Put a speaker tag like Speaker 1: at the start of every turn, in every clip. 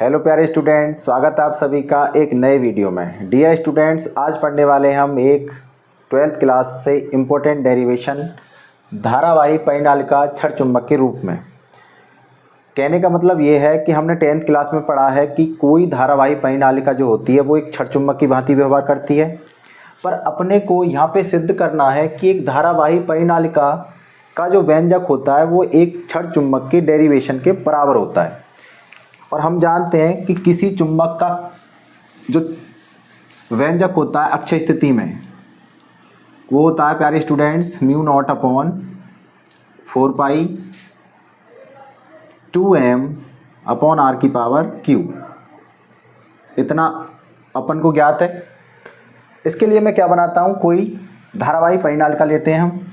Speaker 1: Hello प्यारे students, स्वागत है आप सभी का एक नए वीडियो में। डियर स्टूडेंट्स, आज पढ़ने वाले हम एक 12th क्लास से इम्पोर्टेंट डेरिवेशन धारावाही परिनालिका छड़ चुंबक के रूप में। कहने का मतलब ये है कि हमने 10th क्लास में पढ़ा है कि कोई धारावाही परिनालिका जो होती है वो एक छड़ चुंबक की भांति व्यवहार करती है, पर अपने को यहाँ पे सिद्ध करना है कि एक धारावाही परिनालिका का जो व्यंजक होता है वो एक छड़ चुंबक के डेरिवेशन के बराबर होता है। और हम जानते हैं कि किसी चुंबक का जो व्यंजक होता है अक्षय स्थिति में वो होता है प्यारे स्टूडेंट्स म्यू नॉट अपॉन 4 पाई 2m अपॉन r की पावर q। इतना अपन को ज्ञात है। इसके लिए मैं क्या बनाता हूँ, कोई धारावाही परिनालिका लेते हैं हम।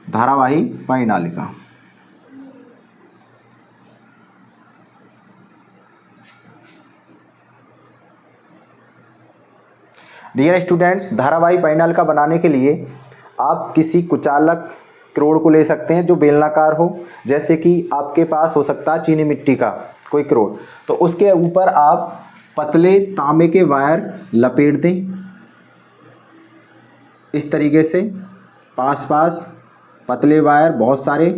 Speaker 1: धारावाही परिनालिका डियर स्टूडेंट्स, धारावाही परिनालिका बनाने के लिए आप किसी कुचालक क्रोड़ को ले सकते हैं जो बेलनाकार हो, जैसे कि आपके पास हो सकता है चीनी मिट्टी का कोई क्रोड़। तो उसके ऊपर आप पतले तांबे के वायर लपेट दें इस तरीके से, पास पास पतले वायर बहुत सारे।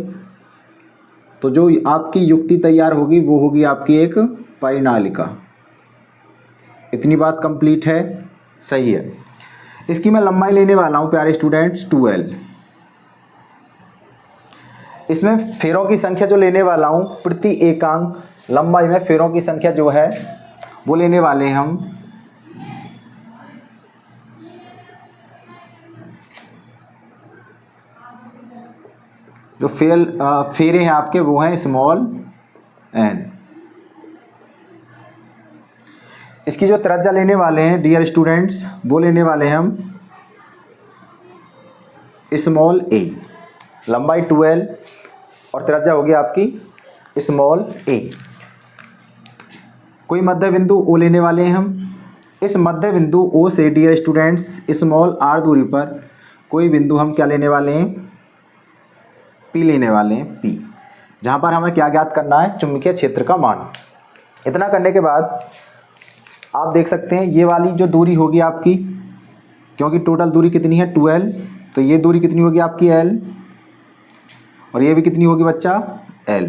Speaker 1: तो जो आपकी युक्ति तैयार होगी वो होगी आपकी एक परिनालिका। इतनी बात कंप्लीट है, सही है। इसकी मैं लंबाई लेने वाला हूँ प्यारे स्टूडेंट्स 2l। इसमें फेरों की संख्या जो लेने वाला हूँ प्रति एकांक लंबाई में फेरों की संख्या जो है वो लेने वाले हैं हम जो फेरे हैं आपके वो हैं स्मॉल n। इसकी जो त्रिज्या लेने वाले हैं डियर स्टूडेंट्स वो लेने वाले हैं हम स्मॉल a। लंबाई 2l और त्रिज्या होगी आपकी स्मॉल a। कोई मध्य बिंदु O लेने वाले हैं हम। इस मध्य बिंदु O से डियर स्टूडेंट्स स्मॉल r दूरी पर कोई बिंदु हम क्या लेने वाले हैं, P लेने वाले हैं, P, जहाँ पर हमें क्या ज्ञात करना है, चुंबकीय क्षेत्र का मान। इतना करने के बाद आप देख सकते हैं ये वाली जो दूरी होगी आपकी, क्योंकि टोटल दूरी कितनी है 2l, तो ये दूरी कितनी होगी आपकी l, और ये भी कितनी होगी बच्चा l।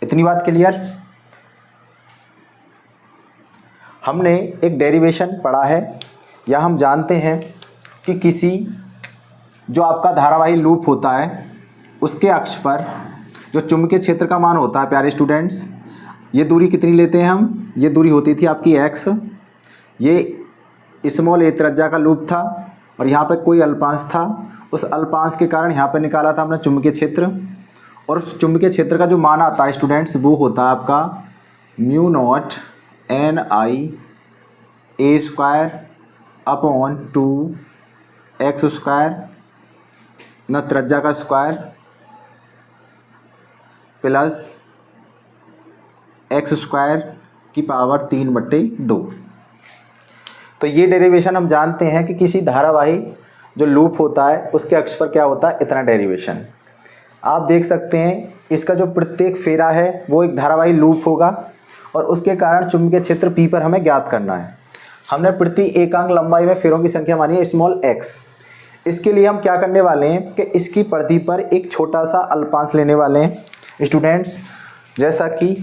Speaker 1: इतनी बात क्लियर। हमने एक डेरिवेशन पढ़ा है या हम जानते हैं कि किसी जो आपका धारावाही लूप होता है उसके अक्ष पर जो चुंबकीय क्षेत्र का मान होता है प्यारे स्टूडेंट्स, ये दूरी कितनी लेते हैं हम, ये दूरी होती थी आपकी x। ये स्मॉल a त्रिज्या का लूप था और यहाँ पे कोई अल्पांश था। उस अल्पांश के कारण यहाँ पे निकाला था हमने चुंबकीय क्षेत्र, और उस चुंबकीय क्षेत्र का जो मान आता है स्टूडेंट्स वो होता है आपका mu naught n I a square upon 2x square न त्रिज्या का स्क्वायर प्लस x स्क्वायर की पावर 3/2। तो ये डेरिवेशन हम जानते हैं कि किसी धारावाही जो लूप होता है उसके अक्ष पर क्या होता है, इतना डेरिवेशन। आप देख सकते हैं इसका जो प्रत्येक फेरा है वो एक धारावाही लूप होगा और उसके कारण चुंबकीय क्षेत्र P पर हमें ज्ञात करना है। हमने प्रति एकांक लंबाई में फेरों की संख्या मानी है स्मॉल x। इसके लिए हम क्या करने वाले हैं कि इसकी परिधि पर एक छोटा सा अल्पांश लेने वाले हैं स्टूडेंट्स। जैसा कि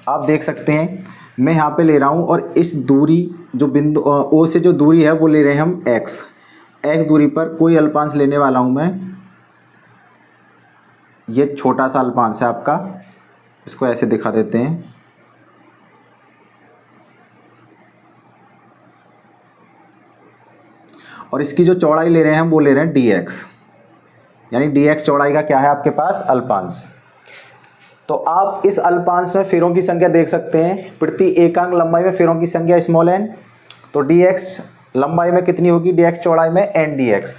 Speaker 1: आप देख सकते हैं मैं यहाँ पे ले रहा हूँ, और इस दूरी जो बिंदु O से जो दूरी है वो ले रहे हैं हम x दूरी पर कोई अल्पांश लेने वाला हूँ मैं। ये छोटा सा अल्पांश है आपका, इसको ऐसे दिखा देते हैं। और इसकी जो चौड़ाई ले रहे हैं हम वो ले रहे हैं dx, यानी dx चौड़ाई का क्या है आपके पास, अल्पांश। तो आप इस अल्पांश में फेरों की संख्या देख सकते हैं, प्रति एकांक लंबाई में फेरों की संख्या स्मॉल n। तो dx लंबाई में कितनी होगी, dx चौड़ाई में n dx,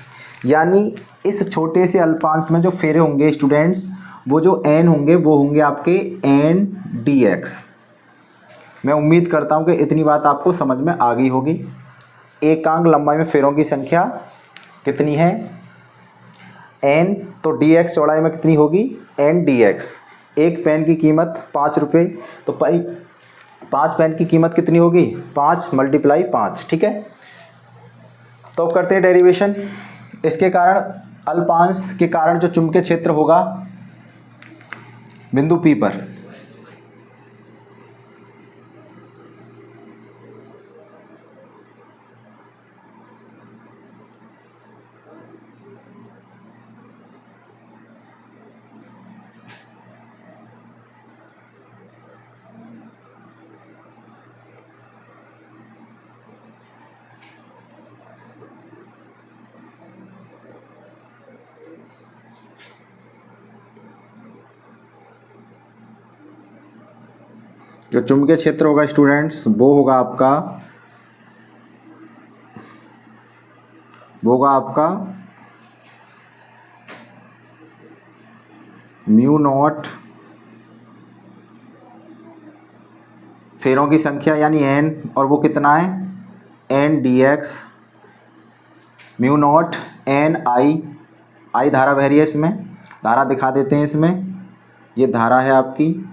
Speaker 1: यानी इस छोटे से अल्पांश में जो फेरे होंगे स्टूडेंट्स वो जो n होंगे वो होंगे आपके n dx। मैं उम्मीद करता हूँ कि इतनी बात आपको समझ में आ गई होगी। एकांक लंबाई में फेरों की संख्या कितनी है, n, तो dx चौड़ाई में कितनी होगी, n dx, एक पेन की कीमत 5 रुपये, तो 5 पेन की कीमत कितनी होगी? 5 × 5, ठीक है। तो अब करते हैं डेरिवेशन। इसके कारण अल्पांश के कारण जो चुंबकीय क्षेत्र होगा बिंदु P पर, जो चुंबकीय क्षेत्र होगा स्टूडेंट्स वो होगा आपका म्यू नॉट फेरों की संख्या यानी n, और वो कितना है? n dx mu naught n I धारा बह रही है, इसमें धारा दिखा देते हैं। इसमें ये धारा है आपकी,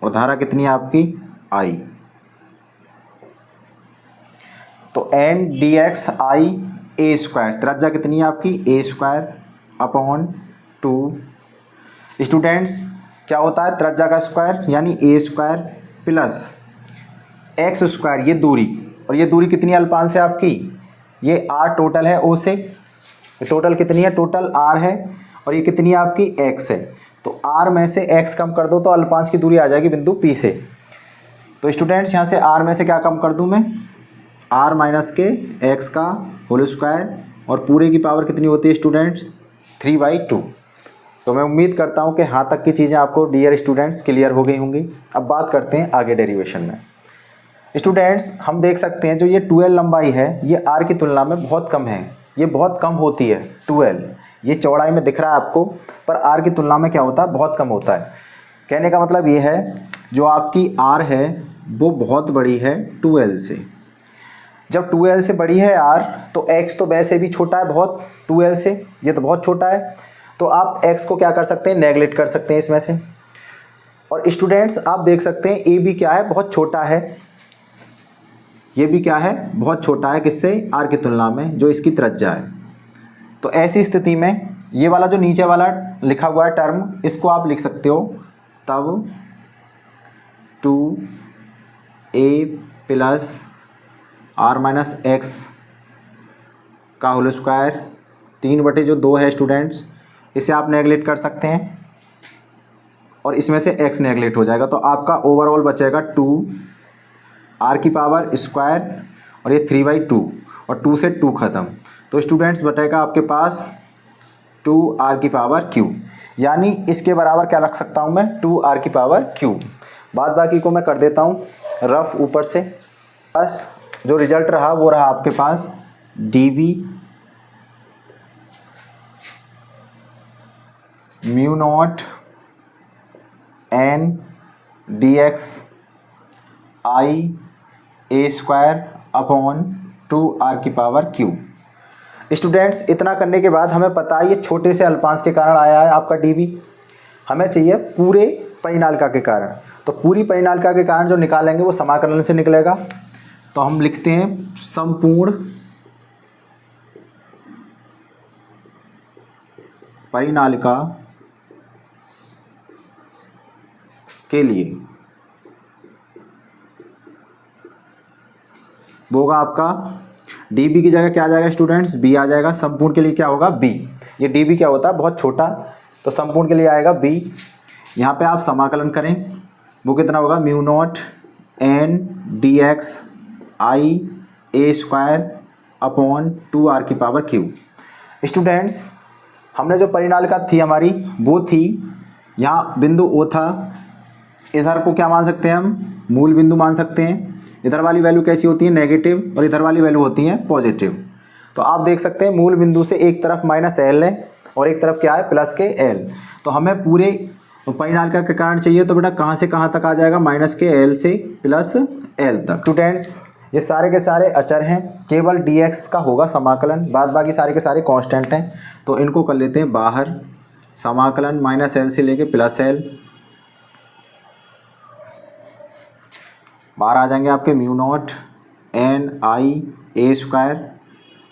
Speaker 1: और धारा कितनी है आपकी? I। तो n dx I a square, त्रिज्या कितनी है आपकी? a²/2। स्टूडेंट्स क्या होता है त्रिज्या का स्क्वायर यानी a² प्लस x², ये दूरी, और ये दूरी कितनी अल्पांश है आपकी? ये r टोटल है o से, ये टोटल कितनी है? टोटल r है, और ये कितनी है आपकी? x है। तो r में से x कम कर दो तो अल्पांश की दूरी आ जाएगी बिंदु P से। तो स्टूडेंट्स यहाँ से r में से क्या कम कर दूँ मैं? r माइनस के x का होल स्क्वायर, और पूरे की पावर कितनी होती है स्टूडेंट्स? 3/2। तो मैं उम्मीद करता हूँ कि यहाँ तक की चीज़ें आपको डियर स्टूडेंट्स क्लियर हो गई होंगी। अब बात करते हैं आगे डेरिवेशन में। स्टूडेंट्स हम देख सकते हैं जो ये 12 लंबाई है ये r की तुलना में बहुत कम है, ये बहुत कम होती है 12। ये चौड़ाई में दिख रहा है आपको, पर r की तुलना में क्या होता है? बहुत कम होता है। कहने का मतलब ये है जो आपकी r है वो बहुत बड़ी है 12 से। जब 12 से बड़ी है r तो x तो वैसे भी छोटा है बहुत 12 से, ये तो बहुत छोटा है। तो आप x को क्या कर सकते हैं? नेगलेक्ट कर सकते हैं इसमें से। और स्टूडेंट्स आप देख सकते हैं a भी क्या है? बहुत छोटा है। ये भी क्या है? बहुत छोटा है, किससे? r की तुलना में, जो इसकी त्रिज्या है। तो ऐसी स्थिति में ये वाला जो नीचे वाला लिखा हुआ है टर्म, इसको आप लिख सकते हो तब 2a plus r minus x का होल स्क्वायर 3/2 है स्टूडेंट्स। इसे आप नेगलेक्ट कर सकते हैं और इसमें से x नेगलेक्ट हो जाएगा, तो आपका ओवरऑल बचेगा 2 r की पावर स्क्वायर, और ये 3/2, और 2 से 2 ख़त्म। तो स्टूडेंट्स बटेगा आपके पास 2r की पावर q, यानी इसके बराबर क्या रख सकता हूँ मैं? 2r की पावर q। बाद बाकी को मैं कर देता हूँ रफ ऊपर से। बस जो रिजल्ट रहा वो रहा आपके पास dv mu naught n dx I a²/2r की पावर q। स्टूडेंट्स इतना करने के बाद हमें पता है ये छोटे से अल्पांश के कारण आया है आपका dv, हमें चाहिए पूरे परिनालिका के कारण। तो पूरी परिनालिका के कारण जो निकालेंगे वो समाकलन से निकलेगा। तो हम लिखते हैं संपूर्ण परिनालिका के लिए वो होगा आपका db की जगह क्या आ जाएगा स्टूडेंट्स? b आ जाएगा। संपूर्ण के लिए क्या होगा? b। ये db क्या होता है? बहुत छोटा, तो संपूर्ण के लिए आएगा b। यहाँ पे आप समाकलन करें, वो कितना होगा? Mu naught n dx I a²/2r की पावर q। स्टूडेंट्स हमने जो परिनालिका थी हमारी वो थी, यहाँ बिंदु O था, इधर को क्या मान सकते हैं हम? मूल बिंदु मान सकते हैं। इधर वाली वैल्यू कैसी होती है? नेगेटिव, और इधर वाली वैल्यू होती है पॉजिटिव। तो आप देख सकते हैं मूल बिंदु से एक तरफ -l है और एक तरफ क्या है? प्लस के l। तो हमें पूरे परिनालिका के कारण चाहिए, तो बेटा कहाँ से कहाँ तक आ जाएगा? -l से +l तक। स्टूडेंट्स ये सारे के सारे अचर हैं, केवल dx का होगा समाकलन, बाद बाकी सारे के सारे कांस्टेंट हैं। तो इनको कर लेते हैं बाहर, समाकलन -l से लेके +l, बाहर आ जाएंगे आपके mu naught n i a square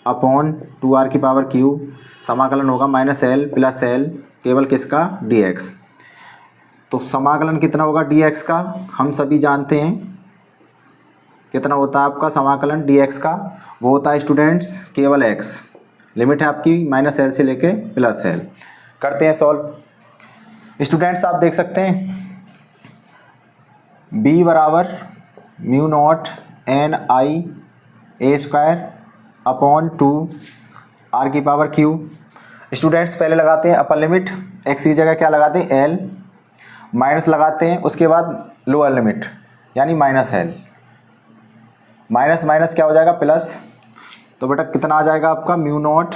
Speaker 1: upon 2r⁻³ समाकलन होगा -l +l केवल किसका, dx। तो समाकलन कितना होगा dx का, हम सभी जानते हैं कितना होता है आपका समाकलन dx का, वो होता है स्टूडेंट्स केवल x, लिमिट है आपकी -l से लेके +l। करते हैं सॉल्व। स्टूडेंट्स आप देख सकते हैं b बराबर mu naught n i a square upon 2r⁻³। Students पहले लगाते हैं अपर लिमिट, x की जगह क्या लगाते हैं l, माइनस लगाते हैं, उसके बाद लोअर लिमिट यानी -l, माइनस माइनस क्या हो जाएगा प्लस। तो बेटा कितना आ जाएगा आपका mu naught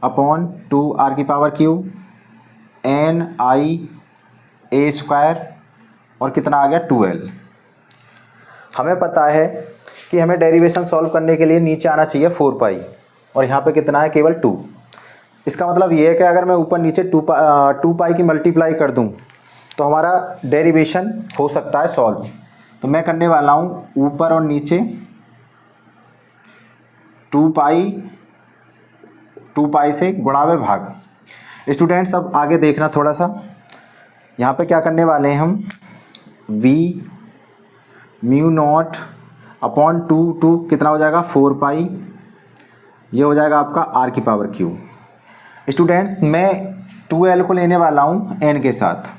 Speaker 1: upon 2r⁻³ n i a square और कितना आ गया 2l। हमें पता है कि हमें डेरिवेशन सॉल्व करने के लिए नीचे आना चाहिए 4 पाई और यहाँ पे कितना है केवल 2। इसका मतलब ये है कि अगर मैं ऊपर नीचे 2 पाई की मल्टीप्लाई कर दूँ तो हमारा डेरिवेशन हो सकता है सॉल्व। तो मैं करने वाला हूँ ऊपर और नीचे 2 पाई से गुणा में भाग। स्टूडेंट्स अब आगे देखना थोड़ा सा, यहाँ पे क्या करने वाले हैं हम, v म्यू नॉट अपॉन 2 कितना हो जाएगा 4 पाई, ये हो जाएगा आपका r⁻³। स्टूडेंट्स मैं 2l को लेने वाला हूँ n के साथ,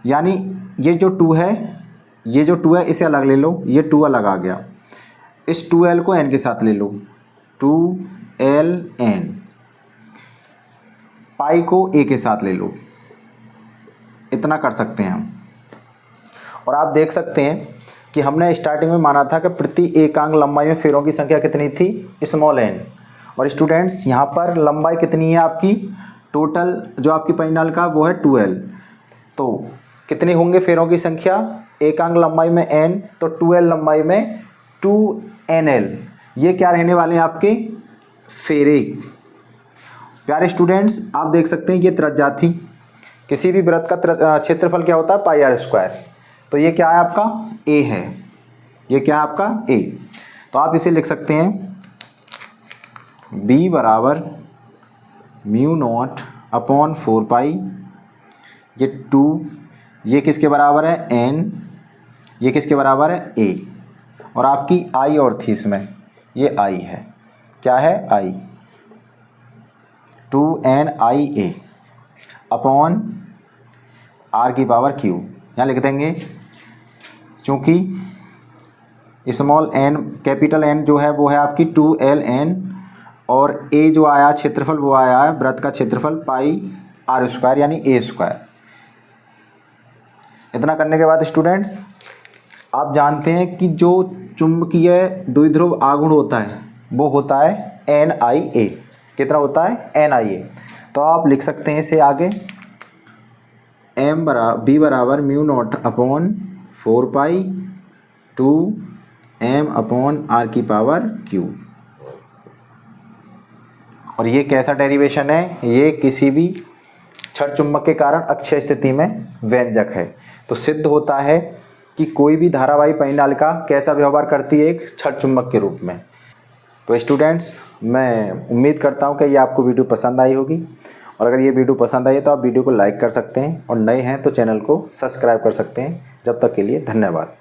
Speaker 1: यानी ये जो 2 है इसे अलग ले लो, ये 2 अलग आ गया, इस 2l को n के साथ ले लो, 2ln, पाई को a के साथ ले लो, इतना कर सकते हैं हम। और आप देख सकते हैं कि हमने स्टार्टिंग में माना था कि प्रति एकांक लंबाई में फेरों की संख्या कितनी थी, स्मॉल n। और स्टूडेंट्स यहाँ पर लंबाई कितनी है आपकी, टोटल जो आपकी परिणाल का वो है 2l। तो कितनी होंगे फेरों की संख्या, एकांक लंबाई में n, तो 2l लंबाई में 2nl, ये क्या रहने वाले हैं आपके फेरे। प्यारे स्टूडेंट्स आप देख सकते हैं ये त्रिज्या थी, किसी भी वृत्त का क्षेत्रफल क्या होता है πr²। तो ये क्या है आपका a है, ये क्या है आपका a। तो आप इसे लिख सकते हैं b बराबर म्यू नॉट अपॉन 4 पाई, ये 2, ये किसके बराबर है n, ये किसके बराबर है a, और आपकी i और थी इसमें, ये i है, क्या है i, 2n_i_a अपॉन r⁻³ यहाँ लिख देंगे, चूँकि स्मॉल n कैपिटल N जो है वो है आपकी 2ln, और a जो आया क्षेत्रफल वो आया है वृत्त का क्षेत्रफल πr² यानी a²। इतना करने के बाद स्टूडेंट्स आप जानते हैं कि जो चुंबकीय द्विध्रुव आघूर्ण होता है वो होता है NIA, कितना होता है NIA। तो आप लिख सकते हैं इसे आगे b बराबर म्यू नॉट अपॉन 4 पाई 2m अपॉन r⁻³। और ये कैसा डेरिवेशन है, ये किसी भी क्षण चुंबक के कारण अक्षय स्थिति में व्यंजक है। तो सिद्ध होता है कि कोई भी धारावाही परिनालिका कैसा व्यवहार करती है एक क्षण चुंबक के रूप में। तो स्टूडेंट्स मैं उम्मीद करता हूँ कि ये आपको वीडियो पसंद आई होगी, और अगर ये वीडियो पसंद आई है तो आप वीडियो को लाइक कर सकते हैं, और नए हैं तो चैनल को सब्सक्राइब कर सकते हैं। जब तक के लिए धन्यवाद।